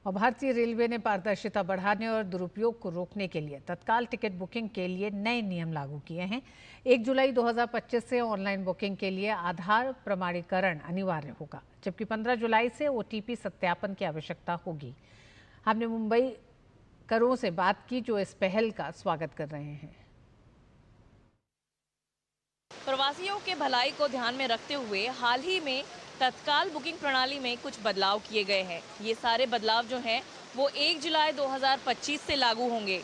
और भारतीय रेलवे ने पारदर्शिता बढ़ाने और दुरुपयोग को रोकने के लिए तत्काल टिकट बुकिंग के लिए नए नियम लागू किए हैं। 1 जुलाई 2025 से ऑनलाइन बुकिंग के लिए आधार प्रमाणीकरण अनिवार्य होगा, जबकि 15 जुलाई से OTP सत्यापन की आवश्यकता होगी। हमने मुंबई करों से बात की, जो इस पहल का स्वागत कर रहे हैं। प्रवासियों के भलाई को ध्यान में रखते हुए हाल ही में तत्काल बुकिंग प्रणाली में कुछ बदलाव किए गए हैं। ये सारे बदलाव जो हैं वो 1 जुलाई 2025 से लागू होंगे।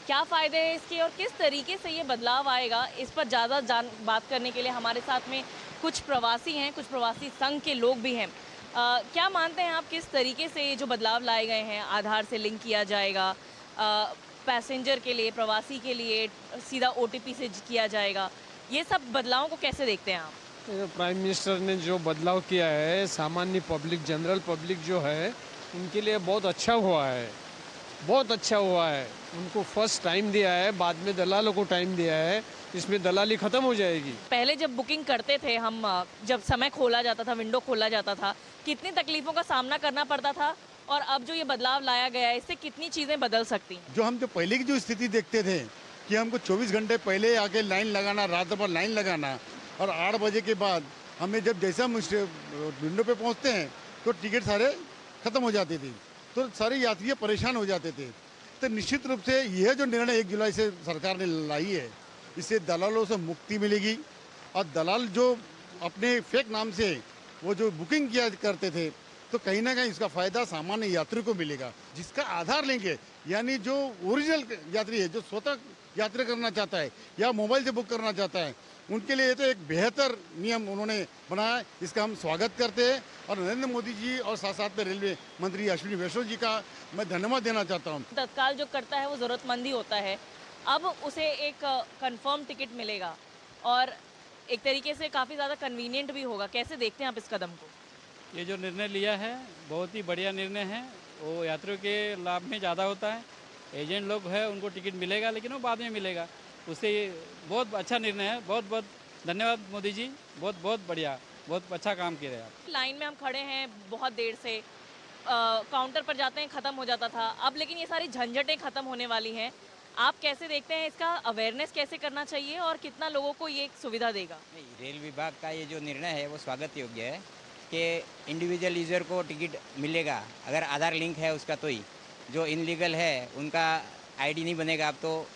क्या फ़ायदे हैं इसके और किस तरीके से ये बदलाव आएगा, इस पर ज़्यादा बात करने के लिए हमारे साथ में कुछ प्रवासी हैं, कुछ प्रवासी संघ के लोग भी हैं। क्या मानते हैं आप, किस तरीके से ये जो बदलाव लाए गए हैं, आधार से लिंक किया जाएगा, पैसेंजर के लिए, प्रवासी के लिए सीधा OTP से किया जाएगा, ये सब बदलावों को कैसे देखते हैं आप? प्राइम मिनिस्टर ने जो बदलाव किया है, सामान्य पब्लिक, जनरल पब्लिक जो है, उनके लिए बहुत अच्छा हुआ है, बहुत अच्छा हुआ है। उनको फर्स्ट टाइम दिया है, बाद में दलालों को टाइम दिया है, इसमें दलाली खत्म हो जाएगी। पहले जब बुकिंग करते थे हम, जब समय खोला जाता था, विंडो खोला जाता था, कितनी तकलीफों का सामना करना पड़ता था, और अब जो ये बदलाव लाया गया है, इससे कितनी चीज़ें बदल सकती हैं? जो पहले की जो स्थिति देखते थे कि हमको 24 घंटे पहले आके लाइन लगाना, रात भर लाइन लगाना, और 8 बजे के बाद हमें जब जैसा विंडो पे पहुंचते हैं तो टिकट सारे खत्म हो जाते थे, तो सारे यात्री परेशान हो जाते थे। तो निश्चित रूप से यह जो निर्णय 1 जुलाई से सरकार ने लाई है, इससे दलालों से मुक्ति मिलेगी। और दलाल जो अपने फेक नाम से वो जो बुकिंग किया करते थे, तो कहीं ना कहीं इसका फायदा सामान्य यात्री को मिलेगा, जिसका आधार लिंक है, यानी जो ओरिजिनल यात्री है, जो स्वतः यात्रा करना चाहता है या मोबाइल से बुक करना चाहता है, उनके लिए तो एक बेहतर नियम उन्होंने बनाया है। इसका हम स्वागत करते हैं और नरेंद्र मोदी जी और साथ साथ में रेलवे मंत्री अश्विनी वैष्णव जी का मैं धन्यवाद देना चाहता हूँ। तत्काल जो करता है वो ज़रूरतमंद ही होता है, अब उसे एक कंफर्म टिकट मिलेगा और एक तरीके से काफ़ी ज़्यादा कन्वीनियंट भी होगा। कैसे देखते हैं आप इस कदम को? ये जो निर्णय लिया है बहुत ही बढ़िया निर्णय है, वो यात्रियों के लाभ में ज़्यादा होता है। एजेंट लोग हैं उनको टिकट मिलेगा, लेकिन वो बाद में मिलेगा, उससे बहुत अच्छा निर्णय है। बहुत बहुत धन्यवाद मोदी जी, बहुत बहुत बढ़िया, बहुत अच्छा काम किया है आप। लाइन में हम खड़े हैं बहुत देर से, काउंटर पर जाते हैं, ख़त्म हो जाता था, अब लेकिन ये सारी झंझटें ख़त्म होने वाली हैं। आप कैसे देखते हैं, इसका अवेयरनेस कैसे करना चाहिए और कितना लोगों को ये एक सुविधा देगा? रेल विभाग का ये जो निर्णय है वो स्वागत योग्य है कि इंडिविजुअल यूज़र को टिकट मिलेगा अगर आधार लिंक है उसका, तो ही जो इनलीगल है उनका ID नहीं बनेगा, अब तो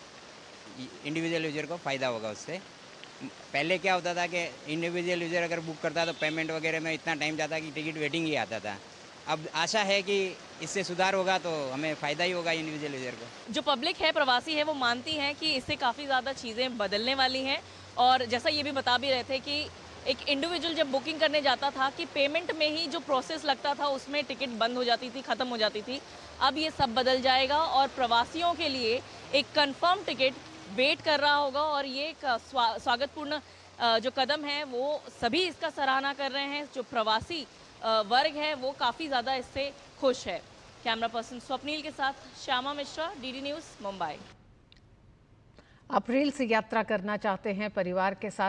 इंडिविजुअल यूज़र को फ़ायदा होगा उससे। पहले क्या होता था कि इंडिविजुअल यूज़र अगर बुक करता तो पेमेंट वगैरह में इतना टाइम जाता कि टिकट वेटिंग ही आता था। अब आशा है कि इससे सुधार होगा तो हमें फ़ायदा ही होगा इंडिविजुअल यूज़र को। जो पब्लिक है, प्रवासी है, वो मानती हैं कि इससे काफ़ी ज़्यादा चीज़ें बदलने वाली हैं। और जैसा ये भी बता भी रहे थे कि एक इंडिविजुअल जब बुकिंग करने जाता था कि पेमेंट में ही जो प्रोसेस लगता था उसमें टिकट बंद हो जाती थी, ख़त्म हो जाती थी। अब ये सब बदल जाएगा और प्रवासियों के लिए एक कंफर्म टिकट वेट कर रहा होगा, और ये एक स्वागतपूर्ण जो कदम है वो सभी इसका सराहना कर रहे हैं। जो प्रवासी वर्ग है वो काफ़ी ज़्यादा इससे खुश है। कैमरा पर्सन स्वप्निल के साथ श्यामा मिश्रा, DD न्यूज़, मुंबई। अप्रैल से यात्रा करना चाहते हैं परिवार के साथ